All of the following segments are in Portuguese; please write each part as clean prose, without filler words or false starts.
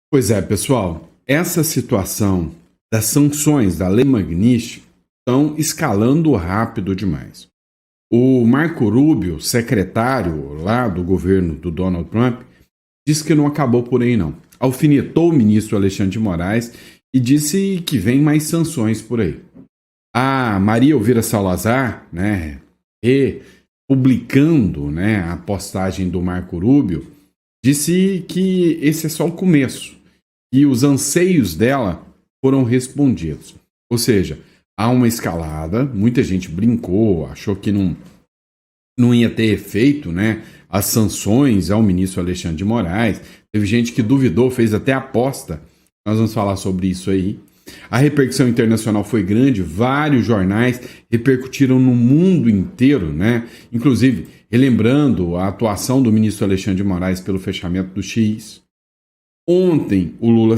Pois é, pessoal, essa situação das sanções da Lei Magnitsky estão escalando rápido demais. O Marco Rubio, secretário lá do governo do Donald Trump, disse que não acabou por aí não. Alfinetou o ministro Alexandre de Moraes e disse que vem mais sanções por aí. A Maria Elvira Salazar, publicando, a postagem do Marco Rubio, disse que esse é só o começo e os anseios dela foram respondidos. Ou seja, há uma escalada, muita gente brincou, achou que não ia ter efeito, as sanções ao ministro Alexandre de Moraes. Teve gente que duvidou, fez até aposta. Nós vamos falar sobre isso aí. A repercussão internacional foi grande, vários jornais repercutiram no mundo inteiro, Inclusive, relembrando a atuação do ministro Alexandre de Moraes pelo fechamento do X. Ontem, o Lula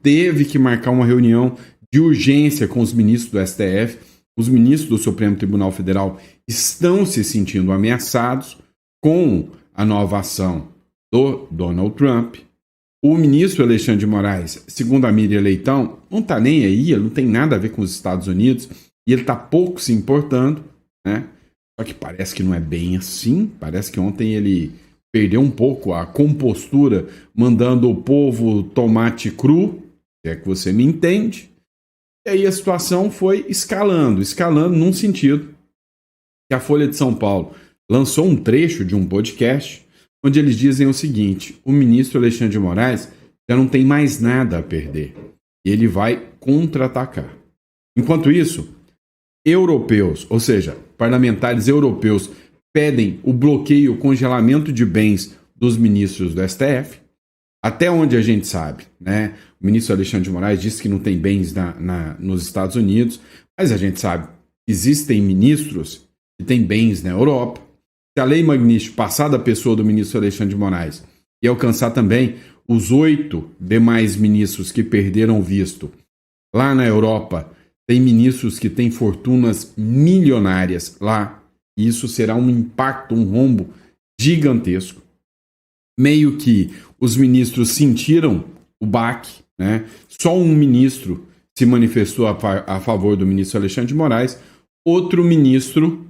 teve que marcar uma reunião de urgência com os ministros do STF. Os ministros do Supremo Tribunal Federal estão se sentindo ameaçados com a nova ação do Donald Trump. O ministro Alexandre de Moraes, segundo a Miriam Leitão, não está nem aí, ele não tem nada a ver com os Estados Unidos e ele está pouco se importando, Só que parece que não é bem assim, parece que ontem ele perdeu um pouco a compostura, mandando o povo tomate cru, se é que você me entende. E aí a situação foi escalando num sentido que a Folha de São Paulo lançou um trecho de um podcast onde eles dizem o seguinte: o ministro Alexandre de Moraes já não tem mais nada a perder e ele vai contra-atacar. Enquanto isso, europeus, ou seja, parlamentares europeus, pedem o bloqueio, o congelamento de bens dos ministros do STF. Até onde a gente sabe, O ministro Alexandre de Moraes disse que não tem bens nos Estados Unidos, mas a gente sabe que existem ministros que têm bens na Europa. Se a Lei Magnitsky passar da pessoa do ministro Alexandre de Moraes e alcançar também os 8 demais ministros que perderam o visto lá na Europa, tem ministros que têm fortunas milionárias lá, e isso será um impacto, um rombo gigantesco. Meio que os ministros sentiram o baque, Só um ministro se manifestou a favor do ministro Alexandre de Moraes, outro ministro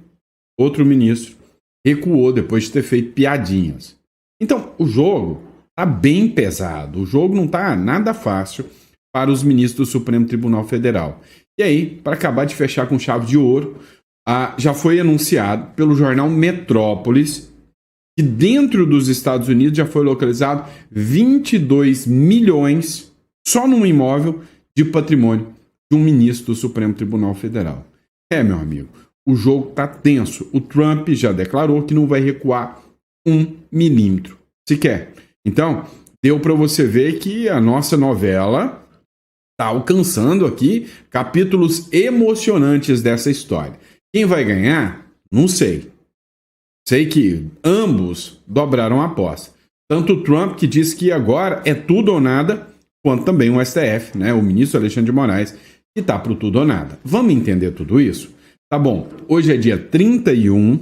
recuou depois de ter feito piadinhas. Então, o jogo está bem pesado, o jogo não está nada fácil para os ministros do Supremo Tribunal Federal. E aí, para acabar de fechar com chave de ouro, já foi anunciado pelo jornal Metrópolis que dentro dos Estados Unidos já foi localizado 22 milhões só num imóvel de patrimônio de um ministro do Supremo Tribunal Federal. Meu amigo, o jogo está tenso. O Trump já declarou que não vai recuar 1 milímetro sequer. Então, deu para você ver que a nossa novela está alcançando aqui capítulos emocionantes dessa história. Quem vai ganhar? Não sei. Sei que ambos dobraram a aposta. Tanto o Trump, que disse que agora é tudo ou nada, quanto também o STF, o ministro Alexandre de Moraes, que está para o tudo ou nada. Vamos entender tudo isso? Tá bom, hoje é dia 31,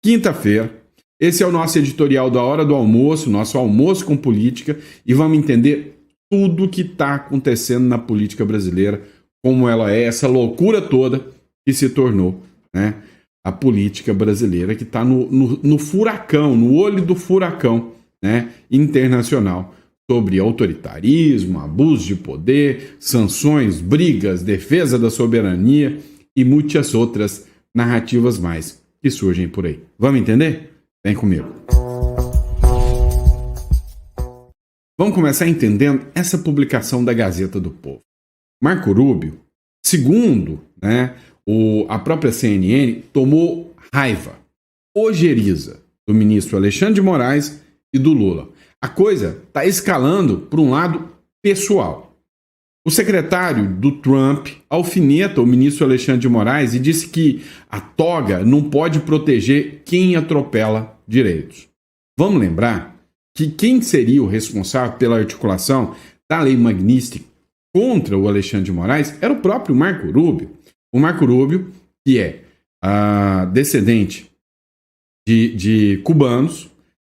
quinta-feira. Esse é o nosso editorial da hora do almoço, nosso almoço com política, e vamos entender tudo o que está acontecendo na política brasileira, como ela é, essa loucura toda que se tornou, a política brasileira, que está no furacão, no olho do furacão, internacional, sobre autoritarismo, abuso de poder, sanções, brigas, defesa da soberania e muitas outras narrativas mais que surgem por aí. Vamos entender? Vem comigo. Vamos começar entendendo essa publicação da Gazeta do Povo. Marco Rubio, segundo a própria CNN, tomou raiva, ojeriza do ministro Alexandre de Moraes e do Lula. A coisa está escalando para um lado pessoal. O secretário do Trump alfineta o ministro Alexandre de Moraes e disse que a toga não pode proteger quem atropela direitos. Vamos lembrar que quem seria o responsável pela articulação da Lei Magnitsky contra o Alexandre de Moraes era o próprio Marco Rubio. O Marco Rubio, que é descendente de cubanos,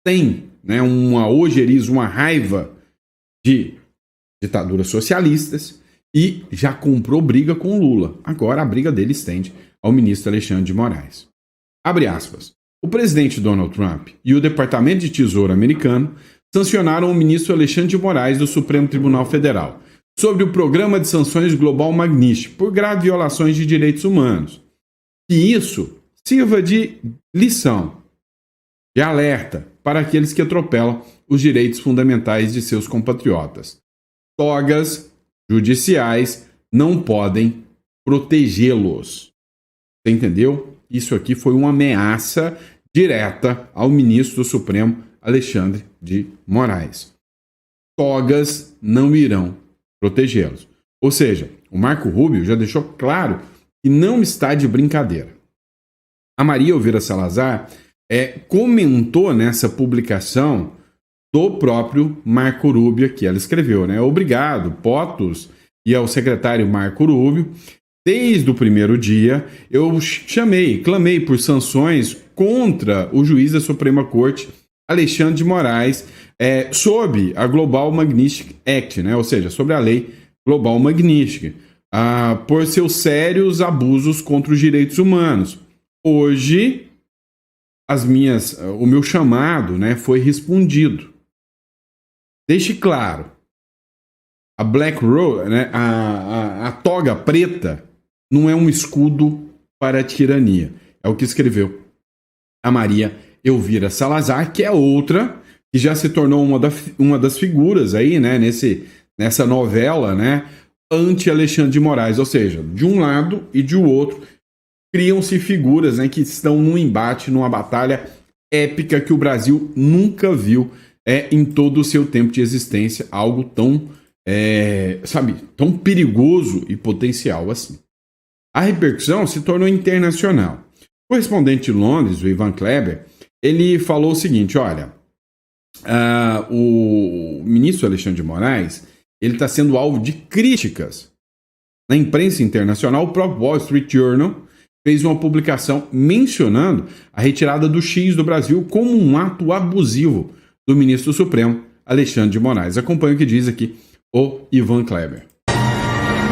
tem uma ojeriza, uma raiva de ditaduras socialistas e já comprou briga com Lula. Agora a briga dele estende ao ministro Alexandre de Moraes. Abre aspas. O presidente Donald Trump e o Departamento de Tesouro americano sancionaram o ministro Alexandre de Moraes do Supremo Tribunal Federal sobre o Programa de Sanções Global Magnitsky por graves violações de direitos humanos. Que isso sirva de lição, de alerta para aqueles que atropelam os direitos fundamentais de seus compatriotas. Togas judiciais não podem protegê-los. Você entendeu? Isso aqui foi uma ameaça direta ao ministro do Supremo, Alexandre de Moraes. Togas não irão protegê-los. Ou seja, o Marco Rubio já deixou claro que não está de brincadeira. A Maria Elvira Salazar comentou nessa publicação do próprio Marco Rubio, que ela escreveu, né? Obrigado, POTUS, e ao secretário Marco Rubio. Desde o primeiro dia, eu clamei por sanções contra o juiz da Suprema Corte, Alexandre de Moraes, sob a Global Magnitsky Act, né? Ou seja, sobre a lei Global Magnitsky, por seus sérios abusos contra os direitos humanos. Hoje, o meu chamado, né, foi respondido. Deixe claro, a Black Rose, né, a toga preta, não é um escudo para a tirania. É o que escreveu a Maria Elvira Salazar, que é outra que já se tornou uma das figuras aí, né, nessa novela, né, anti-Alexandre de Moraes. Ou seja, de um lado e de outro, criam-se figuras, né, que estão num embate, numa batalha épica que o Brasil nunca viu em todo o seu tempo de existência, algo tão, tão perigoso e potencial assim. A repercussão se tornou internacional. O correspondente de Londres, o Ivan Kleber, ele falou o seguinte, olha, o ministro Alexandre de Moraes, ele está sendo alvo de críticas. Na imprensa internacional, o próprio Wall Street Journal fez uma publicação mencionando a retirada do X do Brasil como um ato abusivo do ministro Supremo, Alexandre de Moraes. Acompanhe o que diz aqui o Ivan Kleber.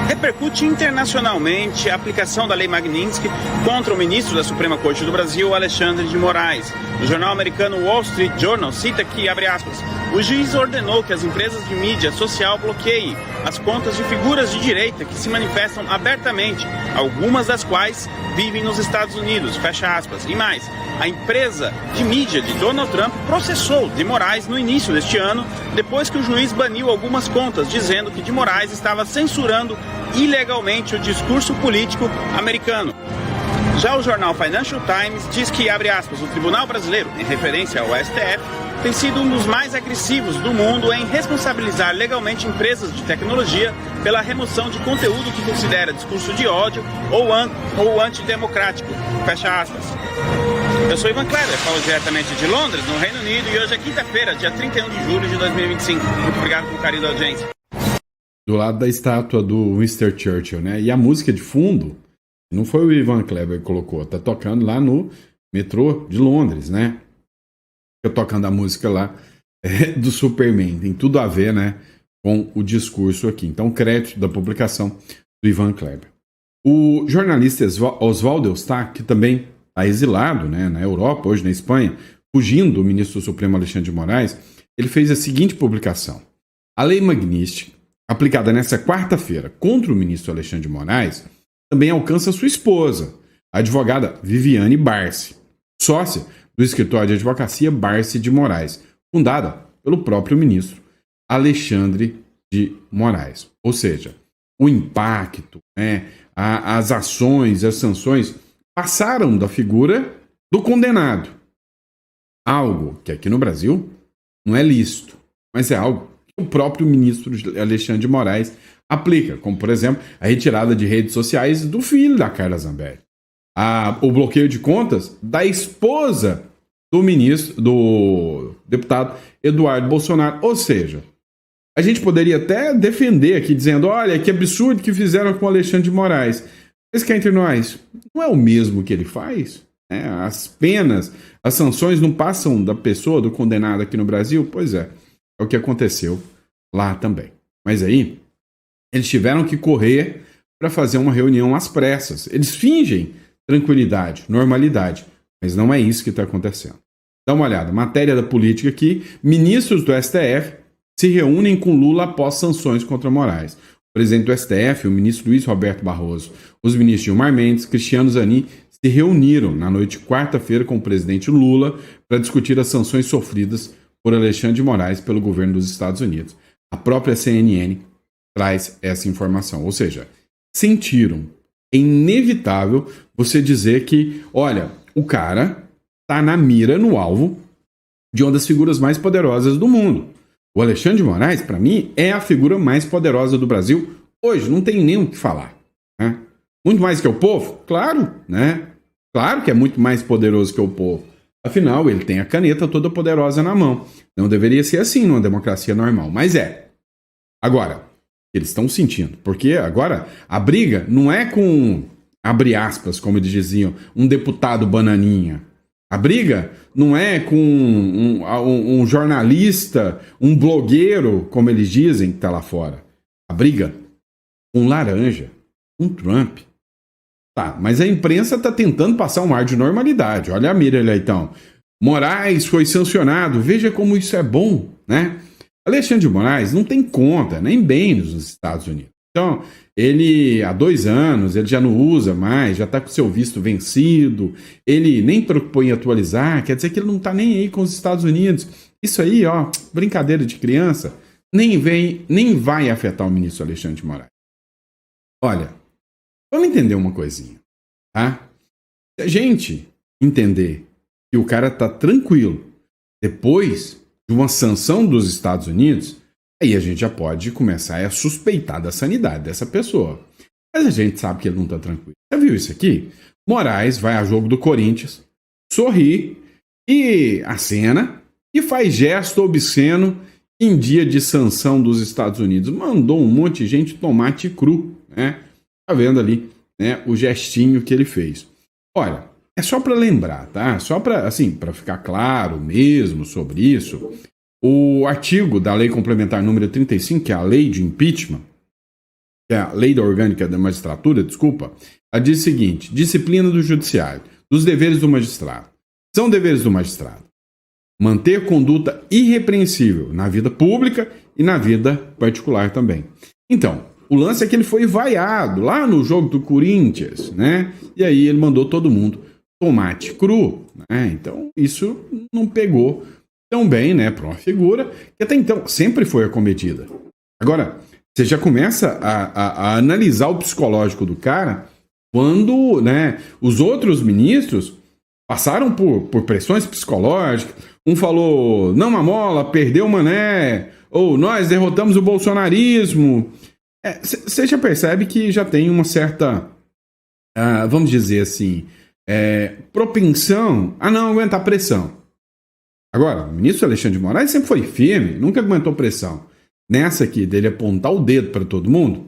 Repercute internacionalmente a aplicação da Lei Magnitsky contra o ministro da Suprema Corte do Brasil, Alexandre de Moraes. O jornal americano Wall Street Journal cita que, abre aspas, o juiz ordenou que as empresas de mídia social bloqueiem as contas de figuras de direita que se manifestam abertamente, algumas das quais vivem nos Estados Unidos, fecha aspas. E mais, a empresa de mídia de Donald Trump processou de Moraes no início deste ano, depois que o juiz baniu algumas contas, dizendo que de Moraes estava censurando ilegalmente o discurso político americano. Já o jornal Financial Times diz que, abre aspas, o Tribunal Brasileiro, em referência ao STF, tem sido um dos mais agressivos do mundo em responsabilizar legalmente empresas de tecnologia pela remoção de conteúdo que considera discurso de ódio ou antidemocrático. Fecha aspas. Eu sou Ivan Kleber, falo diretamente de Londres, no Reino Unido, e hoje é quinta-feira, dia 31 de julho de 2025. Muito obrigado pelo carinho da audiência. Do lado da estátua do Winston Churchill, né? E a música de fundo, não foi o Ivan Kleber que colocou, tá tocando lá no metrô de Londres, né? Fica tocando a música lá do Superman. Tem tudo a ver, né, com o discurso aqui. Então, crédito da publicação do Ivan Kleber. O jornalista Oswaldo Eustáquio, que também está exilado, né, na Europa, hoje na Espanha, fugindo do ministro do Supremo Alexandre de Moraes, ele fez a seguinte publicação. A Lei Magnitsky, aplicada nesta quarta-feira contra o ministro Alexandre de Moraes, também alcança sua esposa, a advogada Viviane Barsi, sócia do escritório de advocacia Barsi de Moraes, fundada pelo próprio ministro Alexandre de Moraes. Ou seja, o impacto, né, as ações, as sanções passaram da figura do condenado. Algo que aqui no Brasil não é lícito, mas é algo que o próprio ministro Alexandre de Moraes aplica, como, por exemplo, a retirada de redes sociais do filho da Carla Zambelli. O bloqueio de contas da esposa do deputado Eduardo Bolsonaro. Ou seja, a gente poderia até defender aqui, dizendo, olha, que absurdo que fizeram com o Alexandre de Moraes. Mas cá entre nós, não é o mesmo que ele faz? As penas, as sanções não passam da pessoa, do condenado aqui no Brasil? Pois é o que aconteceu lá também. Mas aí, eles tiveram que correr para fazer uma reunião às pressas. Eles fingem tranquilidade, normalidade, mas não é isso que está acontecendo. Dá uma olhada, matéria da política aqui, ministros do STF se reúnem com Lula após sanções contra Moraes. O presidente do STF, o ministro Luiz Roberto Barroso, os ministros Gilmar Mendes, Cristiano Zanin, se reuniram na noite de quarta-feira com o presidente Lula para discutir as sanções sofridas por Alexandre de Moraes pelo governo dos Estados Unidos. A própria CNN traz essa informação, ou seja, sentiram. É inevitável você dizer que, olha, o cara está na mira, no alvo de uma das figuras mais poderosas do mundo. O Alexandre de Moraes, para mim, é a figura mais poderosa do Brasil hoje, não tem nem o que falar. Né? Muito mais que o povo? Claro, né? Claro que é muito mais poderoso que o povo. Afinal, ele tem a caneta toda poderosa na mão. Não deveria ser assim numa democracia normal, mas é. Agora, eles estão sentindo, porque agora a briga não é com, abre aspas, como eles diziam, um deputado bananinha. A briga não é com um jornalista, um blogueiro, como eles dizem, que está lá fora. A briga com um laranja, um Trump. Tá, mas a imprensa está tentando passar um ar de normalidade. Olha a mira, Leitão. Moraes foi sancionado. Veja como isso é bom, né? Alexandre de Moraes não tem conta, nem bem nos Estados Unidos. Então, ele, há 2 anos, ele já não usa mais, já está com seu visto vencido, ele nem preocupou em atualizar, quer dizer que ele não está nem aí com os Estados Unidos. Isso aí, ó, brincadeira de criança, nem vai afetar o ministro Alexandre de Moraes. Olha, vamos entender uma coisinha, tá? Se a gente entender que o cara está tranquilo depois de uma sanção dos Estados Unidos, aí a gente já pode começar a suspeitar da sanidade dessa pessoa. Mas a gente sabe que ele não está tranquilo. Você viu isso aqui? Moraes vai a jogo do Corinthians, sorri e acena e faz gesto obsceno em dia de sanção dos Estados Unidos. Mandou um monte de gente tomate cru, né? Tá vendo ali, né, o gestinho que ele fez. Olha, é só para lembrar, tá? Só para, assim, para ficar claro mesmo sobre isso. O artigo da Lei Complementar número 35, que é a Lei de Impeachment, que é a Lei da Orgânica da Magistratura, desculpa, ela diz o seguinte: disciplina do Judiciário, dos deveres do magistrado. São deveres do magistrado manter conduta irrepreensível na vida pública e na vida particular também. Então, o lance é que ele foi vaiado lá no jogo do Corinthians, né? E aí ele mandou todo mundo tomate cru, né? Então, isso não pegou tão bem, né, para uma figura que até então sempre foi acomedida. Agora, você já começa a analisar o psicológico do cara quando, né, os outros ministros passaram por pressões psicológicas. Um falou, não amola, perdeu o mané, ou nós derrotamos o bolsonarismo. Você já percebe que já tem uma certa, vamos dizer assim, propensão a não aguentar pressão. Agora, o ministro Alexandre de Moraes sempre foi firme, nunca aguentou pressão. Nessa aqui, dele apontar o dedo para todo mundo,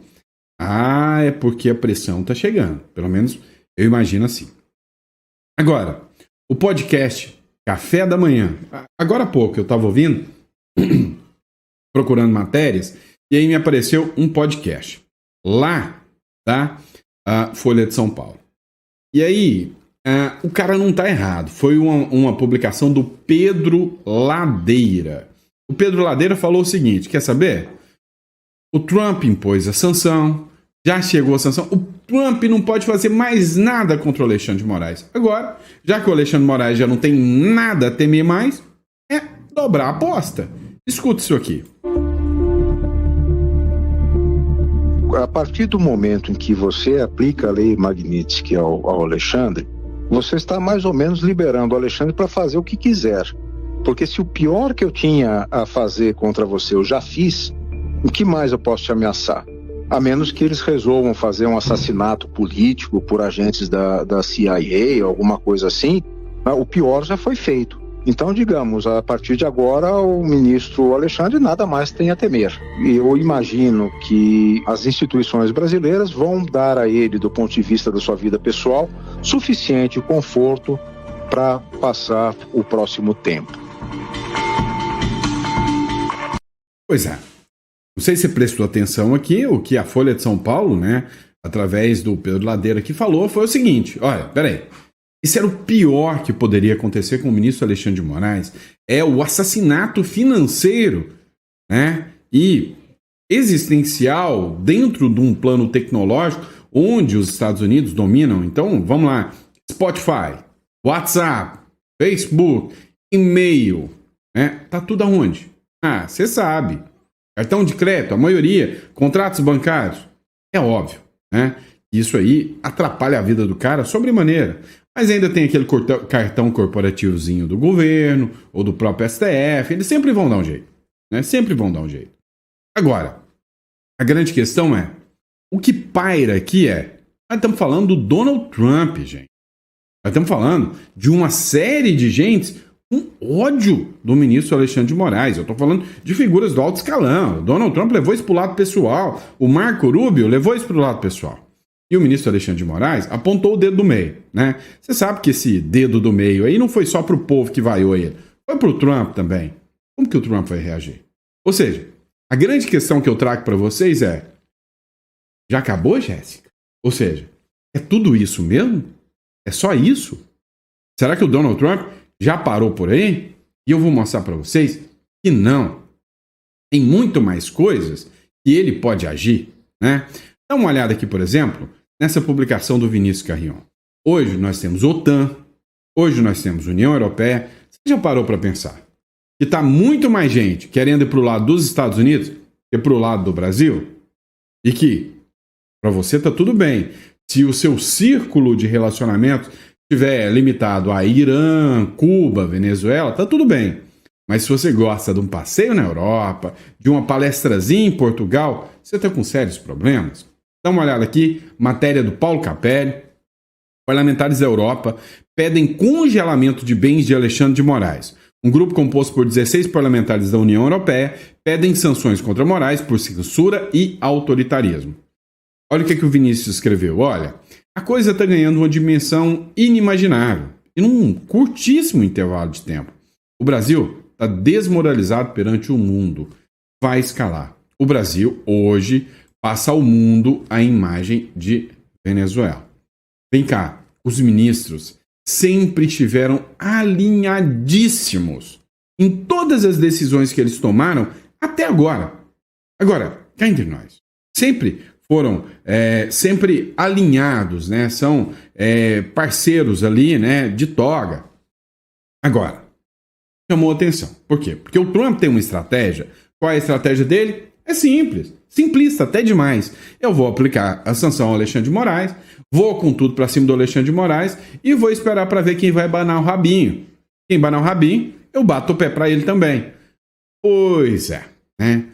é porque a pressão está chegando. Pelo menos eu imagino assim. Agora, o podcast Café da Manhã. Agora há pouco eu estava ouvindo, procurando matérias, e aí me apareceu um podcast lá da Folha de São Paulo. E aí, o cara não está errado. Foi uma publicação do Pedro Ladeira. O Pedro Ladeira falou o seguinte, quer saber? O Trump impôs a sanção, já chegou a sanção. O Trump não pode fazer mais nada contra o Alexandre de Moraes. Agora, já que o Alexandre de Moraes já não tem nada a temer mais, é dobrar a aposta. Escuta isso aqui. A partir do momento em que você aplica a lei Magnitsky ao Alexandre, você está mais ou menos liberando o Alexandre para fazer o que quiser. Porque se o pior que eu tinha a fazer contra você eu já fiz, o que mais eu posso te ameaçar? A menos que eles resolvam fazer um assassinato político por agentes da CIA, alguma coisa assim, o pior já foi feito. Então, digamos, a partir de agora, o ministro Alexandre nada mais tem a temer. E eu imagino que as instituições brasileiras vão dar a ele, do ponto de vista da sua vida pessoal, suficiente conforto para passar o próximo tempo. Pois é. Não sei se você prestou atenção aqui, o que a Folha de São Paulo, né, através do Pedro Ladeira aqui falou, foi o seguinte, olha, peraí, isso era o pior que poderia acontecer com o ministro Alexandre de Moraes, é o assassinato financeiro, né, e existencial dentro de um plano tecnológico onde os Estados Unidos dominam. Então, vamos lá, Spotify, WhatsApp, Facebook, e-mail, né, tá tudo aonde? Ah, você sabe. Cartão de crédito, a maioria, contratos bancários. É óbvio, né? Isso aí atrapalha a vida do cara sobremaneira. Mas ainda tem aquele cartão corporativozinho do governo ou do próprio STF. Eles sempre vão dar um jeito, né? Sempre vão dar um jeito. Agora, a grande questão é, o que paira aqui é, nós estamos falando do Donald Trump, gente. Nós estamos falando de uma série de gente com ódio do ministro Alexandre de Moraes. Eu estou falando de figuras do alto escalão. O Donald Trump levou isso para o lado pessoal. O Marco Rubio levou isso para o lado pessoal. E o ministro Alexandre de Moraes apontou o dedo do meio, né? Você sabe que esse dedo do meio aí não foi só para o povo que vaiou ele. Foi para o Trump também. Como que o Trump vai reagir? Ou seja, a grande questão que eu trago para vocês é, já acabou, Jéssica? Ou seja, é tudo isso mesmo? É só isso? Será que o Donald Trump já parou por aí? E eu vou mostrar para vocês que não. Tem muito mais coisas que ele pode agir, né? Dá uma olhada aqui, por exemplo, nessa publicação do Vinícius Carrion. Hoje nós temos OTAN, hoje nós temos União Europeia. Você já parou para pensar que está muito mais gente querendo ir para o lado dos Estados Unidos que para o lado do Brasil? E que, para você, está tudo bem. Se o seu círculo de relacionamento estiver limitado a Irã, Cuba, Venezuela, tá tudo bem. Mas se você gosta de um passeio na Europa, de uma palestrazinha em Portugal, você está com sérios problemas. Dá uma olhada aqui, matéria do Paulo Capelli. Parlamentares da Europa pedem congelamento de bens de Alexandre de Moraes. Um grupo composto por 16 parlamentares da União Europeia pedem sanções contra Moraes por censura e autoritarismo. Olha o que o Vinícius escreveu. Olha, a coisa está ganhando uma dimensão inimaginável e num curtíssimo intervalo de tempo. O Brasil está desmoralizado perante o mundo. Vai escalar. O Brasil, hoje, passa ao mundo a imagem de Venezuela. Vem cá, os ministros sempre estiveram alinhadíssimos em todas as decisões que eles tomaram até agora. Agora, cá entre nós, sempre foram sempre alinhados, né? São parceiros ali, né? De toga. Agora, chamou atenção. Por quê? Porque o Trump tem uma estratégia. Qual é a estratégia dele? É simples. Simplista até demais. Eu vou aplicar a sanção ao Alexandre de Moraes, vou com tudo para cima do Alexandre de Moraes e vou esperar para ver quem vai banar o rabinho. Quem banar o rabinho, eu bato o pé para ele também. Pois é, né?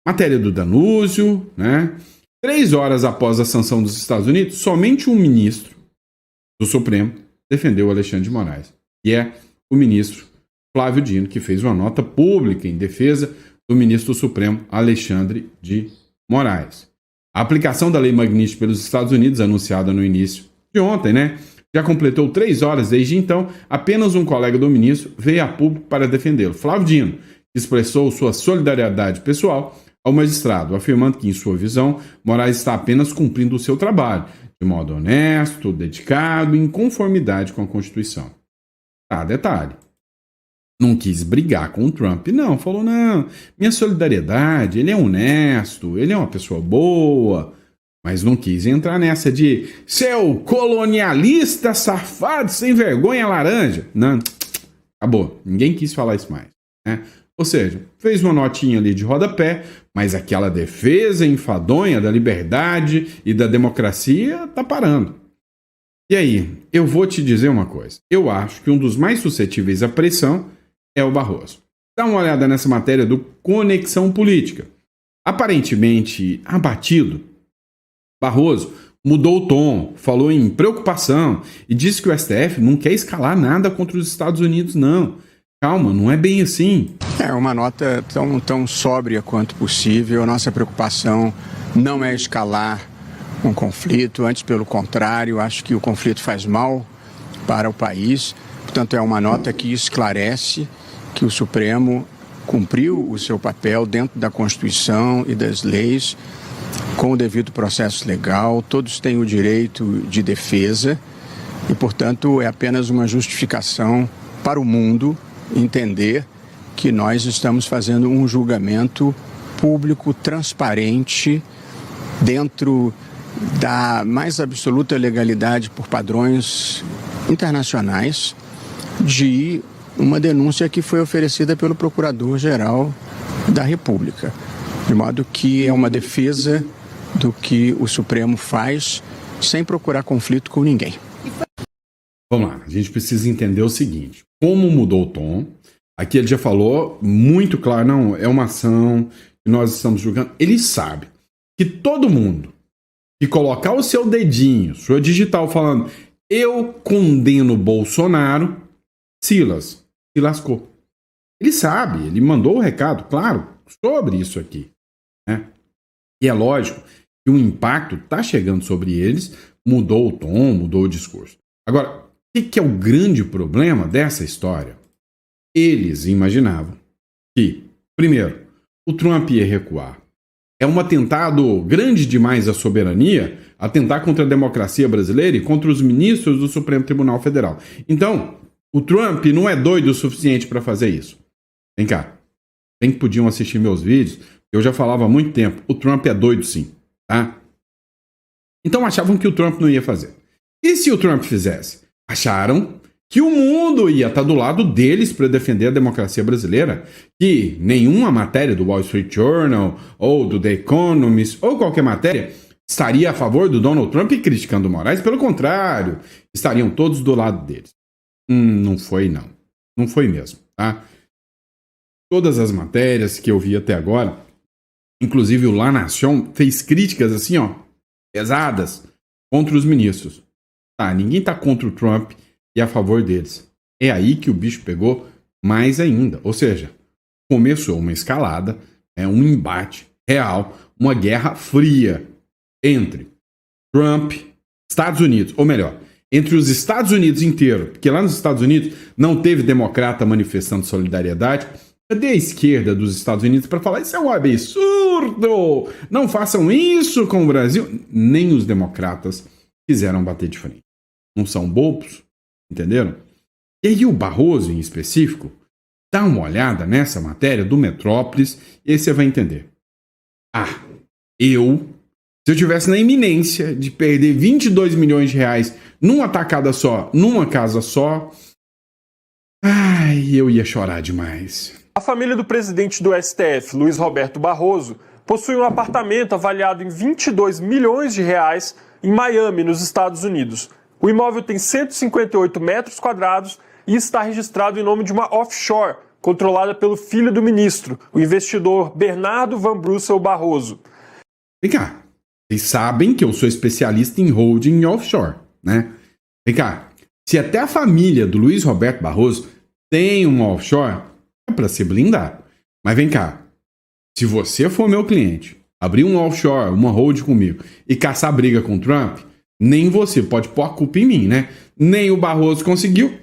Matéria do Danúzio, né? 3 horas após a sanção dos Estados Unidos, somente um ministro do Supremo defendeu o Alexandre de Moraes. E é o ministro Flávio Dino, que fez uma nota pública em defesa do ministro do Supremo Alexandre de Moraes. A aplicação da Lei Magnitsky pelos Estados Unidos, anunciada no início de ontem, né? Já completou 3 horas desde então, apenas um colega do ministro veio a público para defendê-lo. Flávio Dino, que expressou sua solidariedade pessoal ao magistrado, afirmando que, em sua visão, Moraes está apenas cumprindo o seu trabalho, de modo honesto, dedicado e em conformidade com a Constituição. Tá, detalhe. Não quis brigar com o Trump, não. Falou, não, minha solidariedade, ele é honesto, ele é uma pessoa boa, mas não quis entrar nessa de seu colonialista safado, sem vergonha laranja. Não, acabou. Ninguém quis falar isso mais, né? Ou seja, fez uma notinha ali de rodapé, mas aquela defesa enfadonha da liberdade e da democracia tá parando. E aí, eu vou te dizer uma coisa. Eu acho que um dos mais suscetíveis à pressão é o Barroso. Dá uma olhada nessa matéria do Conexão Política. Aparentemente abatido, Barroso mudou o tom, falou em preocupação e disse que o STF não quer escalar nada contra os Estados Unidos, não. Calma, não é bem assim. É uma nota tão sóbria quanto possível. A nossa preocupação não é escalar um conflito, antes pelo contrário, acho que o conflito faz mal para o país. Portanto, é uma nota que esclarece que o Supremo cumpriu o seu papel dentro da Constituição e das leis, com o devido processo legal, todos têm o direito de defesa e, portanto, é apenas uma justificação para o mundo entender que nós estamos fazendo um julgamento público, transparente, dentro da mais absoluta legalidade por padrões internacionais, de uma denúncia que foi oferecida pelo Procurador-Geral da República. De modo que é uma defesa do que o Supremo faz sem procurar conflito com ninguém. Vamos lá, a gente precisa entender o seguinte, como mudou o tom. Aqui ele já falou muito claro, não, é uma ação que nós estamos julgando. Ele sabe que todo mundo que colocar o seu dedinho, sua digital falando, eu condeno Bolsonaro, Silas, se lascou. Ele sabe, ele mandou o recado, claro, sobre isso aqui, né? E é lógico que o impacto está chegando sobre eles, mudou o tom, mudou o discurso. Agora, o que é o grande problema dessa história? Eles imaginavam que, primeiro, o Trump ia recuar. É um atentado grande demais à soberania, atentar contra a democracia brasileira e contra os ministros do Supremo Tribunal Federal. Então, o Trump não é doido o suficiente para fazer isso. Vem cá. Bem que podiam assistir meus vídeos, eu já falava há muito tempo, o Trump é doido sim, tá? Então achavam que o Trump não ia fazer. E se o Trump fizesse? Acharam que o mundo ia estar do lado deles para defender a democracia brasileira, que nenhuma matéria do Wall Street Journal ou do The Economist ou qualquer matéria estaria a favor do Donald Trump e criticando o Moraes. Pelo contrário, estariam todos do lado deles. Não foi não. Não foi mesmo, tá? Todas as matérias que eu vi até agora, inclusive o La Nación fez críticas assim, ó, pesadas contra os ministros. Tá, ninguém tá contra o Trump e a favor deles. É aí que o bicho pegou mais ainda. Ou seja, começou uma escalada, um embate real, uma guerra fria entre Trump, Estados Unidos, ou melhor, entre os Estados Unidos inteiro, porque lá nos Estados Unidos não teve democrata manifestando solidariedade. Cadê a esquerda dos Estados Unidos para falar isso é um absurdo, não façam isso com o Brasil? Nem os democratas quiseram bater de frente. Não são bobos, entenderam? E aí o Barroso, em específico, dá uma olhada nessa matéria do Metrópolis e aí você vai entender. Se eu tivesse na iminência de perder 22 milhões de reais numa tacada só, numa casa só, eu ia chorar demais. A família do presidente do STF, Luiz Roberto Barroso, possui um apartamento avaliado em 22 milhões de reais em Miami, nos Estados Unidos. O imóvel tem 158 metros quadrados e está registrado em nome de uma offshore, controlada pelo filho do ministro, o investidor Bernardo Van Brussel Barroso. Vem cá, vocês sabem que eu sou especialista em holding e offshore, né? Vem cá, se até a família do Luiz Roberto Barroso tem uma offshore, é para se blindar. Mas vem cá, se você for meu cliente, abrir um offshore, uma hold comigo e caçar briga com o Trump, nem você pode pôr a culpa em mim, né? Nem o Barroso conseguiu.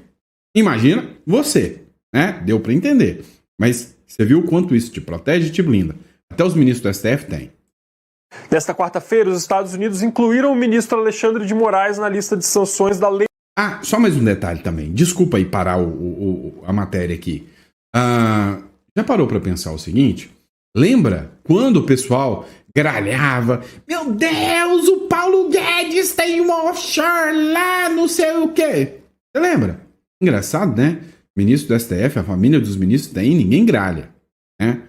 Imagina você, né? Deu para entender. Mas você viu o quanto isso te protege e te blinda. Até os ministros do STF têm. Nesta quarta-feira, os Estados Unidos incluíram o ministro Alexandre de Moraes na lista de sanções da lei. Só mais um detalhe também. Desculpa aí parar a matéria aqui. Já parou para pensar o seguinte? Lembra quando o pessoal gralhava? Meu Deus, o Paulo Guedes tem uma offshore lá, não sei o quê. Você lembra? Engraçado, né? Ministro do STF, a família dos ministros tem, ninguém gralha, né?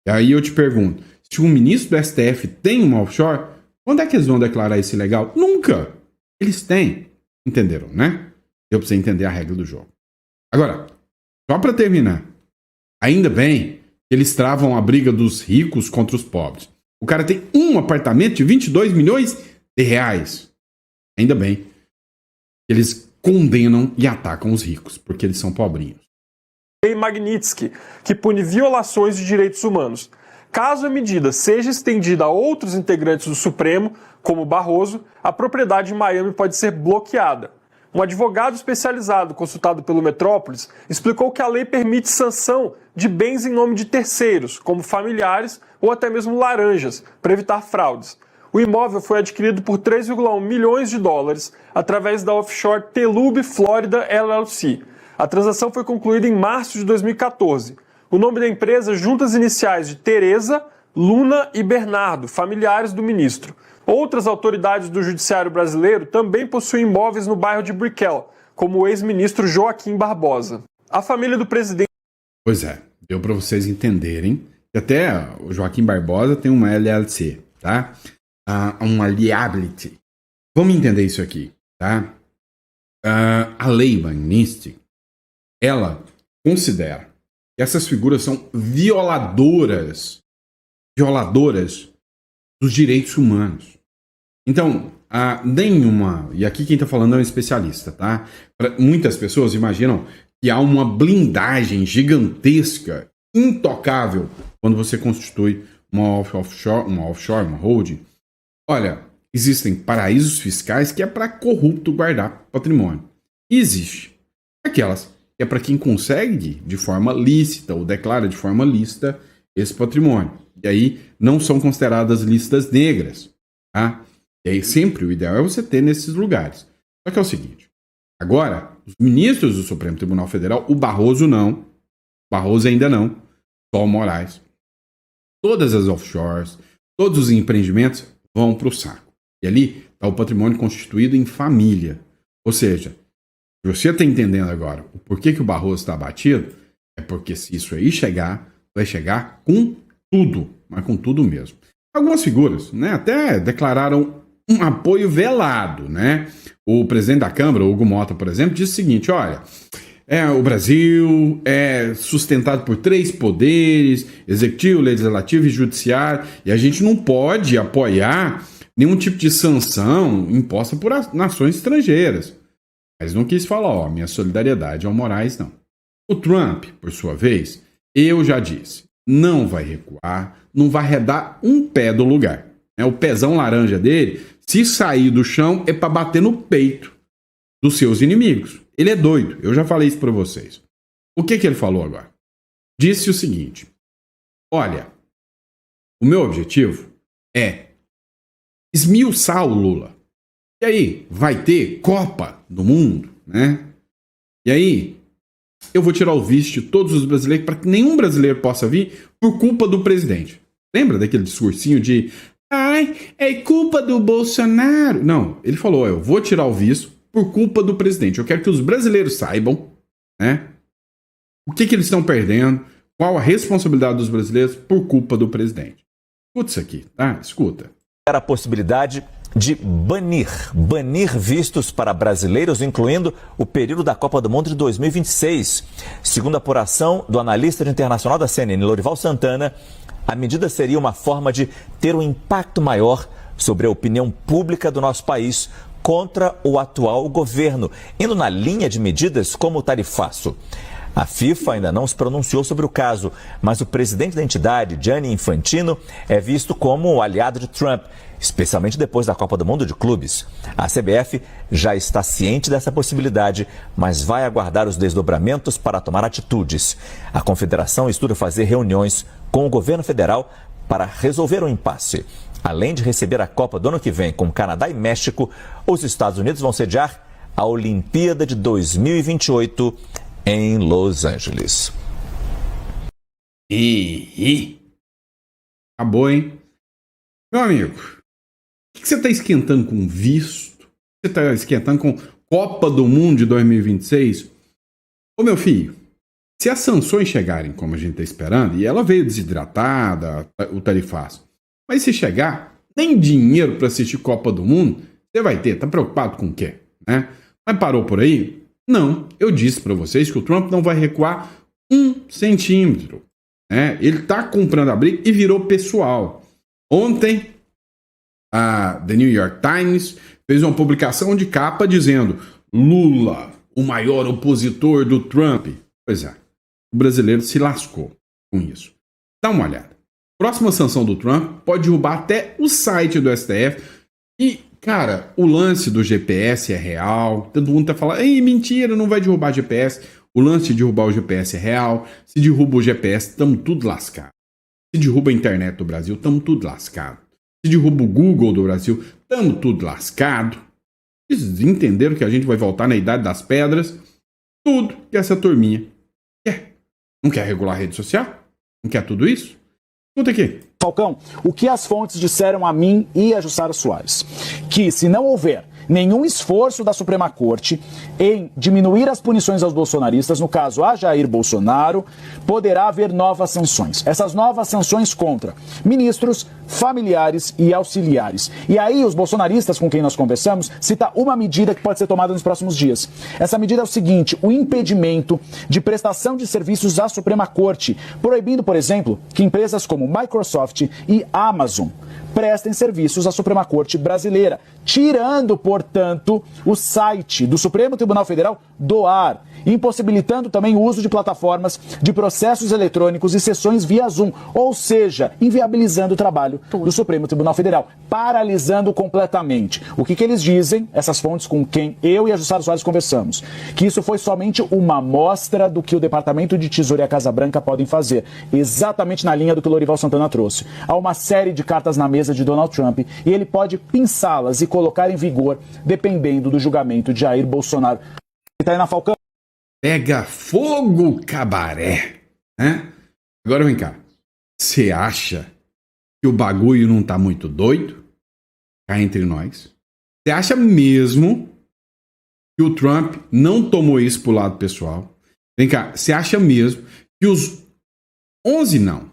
E aí eu te pergunto, se um ministro do STF tem uma offshore, quando é que eles vão declarar isso ilegal? Nunca! Eles têm. Entenderam, né? Deu pra você entender a regra do jogo. Agora, só pra terminar, ainda bem que eles travam a briga dos ricos contra os pobres. O cara tem um apartamento de 22 milhões de reais. Ainda bem que eles condenam e atacam os ricos, porque eles são pobrinhos. Lei Magnitsky, que pune violações de direitos humanos. Caso a medida seja estendida a outros integrantes do Supremo, como Barroso, a propriedade em Miami pode ser bloqueada. um advogado especializado consultado pelo Metrópolis explicou que a lei permite sanção de bens em nome de terceiros, como familiares ou até mesmo laranjas, para evitar fraudes. O imóvel foi adquirido por 3,1 milhões de dólares através da offshore Telub Florida LLC. A transação foi concluída em março de 2014. O nome da empresa junta as iniciais de Tereza, Luna e Bernardo, familiares do ministro. Outras autoridades do judiciário brasileiro também possuem imóveis no bairro de Brickell, como o ex-ministro Joaquim Barbosa. A família do presidente... Pois é, deu para vocês entenderem que até o Joaquim Barbosa tem uma LLC, tá? Uma liability. Vamos entender isso aqui, tá? A lei Magnitsky, ela considera que essas figuras são violadoras dos direitos humanos. Então, nenhuma... E aqui quem está falando é um especialista, tá? Muitas pessoas imaginam que há uma blindagem gigantesca, intocável, quando você constitui uma offshore, uma holding. Olha, existem paraísos fiscais que é para corrupto guardar patrimônio. E existe aquelas que é para quem consegue de forma lícita ou declara de forma lícita esse patrimônio. E aí não são consideradas listas negras, tá? E aí sempre o ideal é você ter nesses lugares. Só que é o seguinte, agora, os ministros do Supremo Tribunal Federal, o Barroso não, Barroso ainda não, só o Moraes, todas as offshores, todos os empreendimentos vão para o saco. E ali está o patrimônio constituído em família. Ou seja, se você está entendendo agora o porquê que o Barroso está abatido, é porque se isso aí chegar, vai chegar com tudo, mas com tudo mesmo. Algumas figuras, né, até declararam um apoio velado, né? O presidente da Câmara, Hugo Mota, por exemplo, disse o seguinte, olha, o Brasil é sustentado por 3 poderes, executivo, legislativo e judiciário, e a gente não pode apoiar nenhum tipo de sanção imposta por nações estrangeiras. Mas não quis falar, minha solidariedade ao Moraes, não. O Trump, por sua vez, eu já disse, não vai recuar, não vai arredar um pé do lugar. O pezão laranja dele, se sair do chão, é para bater no peito dos seus inimigos. Ele é doido, eu já falei isso para vocês. O que ele falou agora? Disse o seguinte, olha, o meu objetivo é esmiuçar o Lula. E aí, vai ter Copa do Mundo, né? E aí, eu vou tirar o visto de todos os brasileiros para que nenhum brasileiro possa vir por culpa do presidente. Lembra daquele discursinho de é culpa do Bolsonaro? Não, ele falou, eu vou tirar o visto por culpa do presidente. Eu quero que os brasileiros saibam, né? O que eles estão perdendo, qual a responsabilidade dos brasileiros por culpa do presidente. Escuta isso aqui, tá? Escuta. Era a possibilidade de banir vistos para brasileiros, incluindo o período da Copa do Mundo de 2026. Segundo a apuração do analista internacional da CNN, Lorival Santana, a medida seria uma forma de ter um impacto maior sobre a opinião pública do nosso país contra o atual governo, indo na linha de medidas como o tarifaço. A FIFA ainda não se pronunciou sobre o caso, mas o presidente da entidade, Gianni Infantino, é visto como o aliado de Trump, especialmente depois da Copa do Mundo de Clubes. A CBF já está ciente dessa possibilidade, mas vai aguardar os desdobramentos para tomar atitudes. A Confederação estuda fazer reuniões com o governo federal para resolver o impasse. Além de receber a Copa do ano que vem com Canadá e México, os Estados Unidos vão sediar a Olimpíada de 2028 em Los Angeles. Acabou, hein? Meu amigo, o que você está esquentando com visto? Você está esquentando com Copa do Mundo de 2026? Ô, meu filho, se as sanções chegarem como a gente está esperando, e ela veio desidratada, o tarifaço, mas se chegar, nem dinheiro para assistir Copa do Mundo, você vai ter. Tá preocupado com o quê? Né? Mas parou por aí? Não, eu disse para vocês que o Trump não vai recuar 1 centímetro. Né? Ele está comprando a briga e virou pessoal. Ontem, a The New York Times fez uma publicação de capa dizendo Lula, o maior opositor do Trump. Pois é, o brasileiro se lascou com isso. Dá uma olhada. Próxima sanção do Trump pode derrubar até o site do STF e cara, o lance do GPS é real. Todo mundo tá falando, ei, mentira, não vai derrubar GPS. O lance de derrubar o GPS é real. Se derruba o GPS, estamos tudo lascado. Se derruba a internet do Brasil, estamos tudo lascado. Se derruba o Google do Brasil, estamos tudo lascado. Eles entenderam que a gente vai voltar na Idade das Pedras. Tudo que essa turminha quer. Não quer regular a rede social? Não quer tudo isso? Escuta aqui. Falcão, o que as fontes disseram a mim e a Jussara Soares? Que se não houver nenhum esforço da Suprema Corte em diminuir as punições aos bolsonaristas, no caso a Jair Bolsonaro, poderá haver novas sanções. Essas novas sanções contra ministros, familiares e auxiliares. E aí os bolsonaristas com quem nós conversamos citam uma medida que pode ser tomada nos próximos dias. Essa medida é o seguinte: o impedimento de prestação de serviços à Suprema Corte, proibindo, por exemplo, que empresas como Microsoft e Amazon prestem serviços à Suprema Corte brasileira, tirando, portanto, o site do Supremo Tribunal Federal do ar, impossibilitando também o uso de plataformas de processos eletrônicos e sessões via Zoom, ou seja, inviabilizando o trabalho do Supremo Tribunal Federal, paralisando completamente. O que eles dizem, essas fontes com quem eu e a Jussara Soares conversamos? Que isso foi somente uma amostra do que o Departamento de Tesouro e a Casa Branca podem fazer, exatamente na linha do que o Lorival Santana trouxe. Há uma série de cartas na mesa de Donald Trump e ele pode pinçá-las e colocar em vigor dependendo do julgamento de Jair Bolsonaro. Tá aí na Falcão. Pega fogo, cabaré, né? Agora vem cá. Você acha que o bagulho não tá muito doido? Cá entre nós. Você acha mesmo que o Trump não tomou isso pro lado pessoal? Vem cá. Você acha mesmo que os 11 não?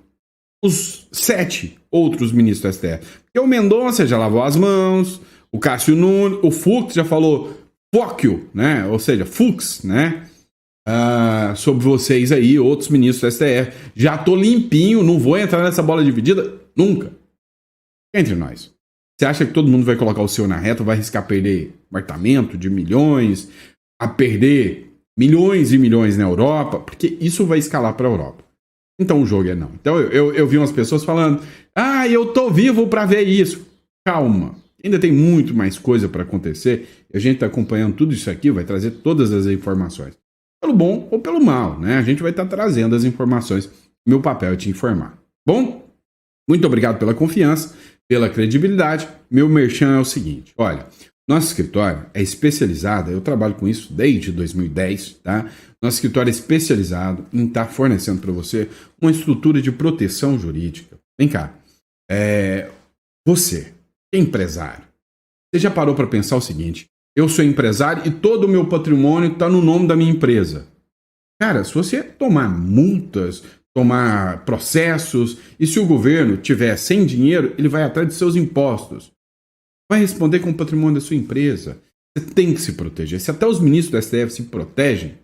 Os 7 outros ministros do STF? Porque o Mendonça já lavou as mãos, o Cássio Nunes, o Fux já falou fuck you, né? Ou seja, Fux, né? Sobre vocês aí, outros ministros do STF. Já tô limpinho, não vou entrar nessa bola dividida nunca. Entre nós. Você acha que todo mundo vai colocar o seu na reta, vai arriscar perder apartamento de milhões, a perder milhões e milhões na Europa? Porque isso vai escalar para a Europa. Então o jogo é não. Então eu vi umas pessoas falando, eu tô vivo para ver isso. Calma. Ainda tem muito mais coisa para acontecer. E a gente está acompanhando tudo isso aqui, vai trazer todas as informações. Pelo bom ou pelo mal, né? A gente vai estar trazendo as informações. Meu papel é te informar. Bom, muito obrigado pela confiança, pela credibilidade. Meu merchan é o seguinte, olha, nosso escritório é especializado, eu trabalho com isso desde 2010, tá? Nosso escritório é especializado em estar fornecendo para você uma estrutura de proteção jurídica. Vem cá, você, que é empresário, você já parou para pensar o seguinte: eu sou empresário e todo o meu patrimônio está no nome da minha empresa. Cara, se você tomar multas, tomar processos, e se o governo tiver sem dinheiro, ele vai atrás de seus impostos. Vai responder com o patrimônio da sua empresa. Você tem que se proteger. Se até os ministros do STF se protegem,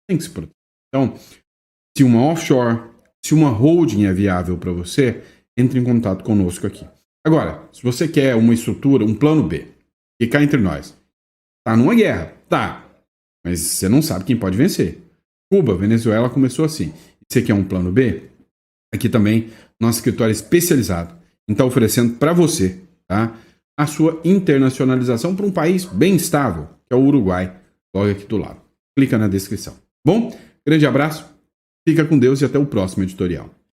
tem que se proteger. Então, se uma offshore, se uma holding é viável para você, entre em contato conosco aqui. Agora, se você quer uma estrutura, um plano B, e cá entre nós, tá numa guerra, tá, mas você não sabe quem pode vencer. Cuba, Venezuela começou assim. Você quer um plano B? Aqui também, nosso escritório é especializado em estar oferecendo para você, tá, a sua internacionalização para um país bem estável, que é o Uruguai, logo aqui do lado. Clica na descrição. Bom, grande abraço, fica com Deus e até o próximo editorial.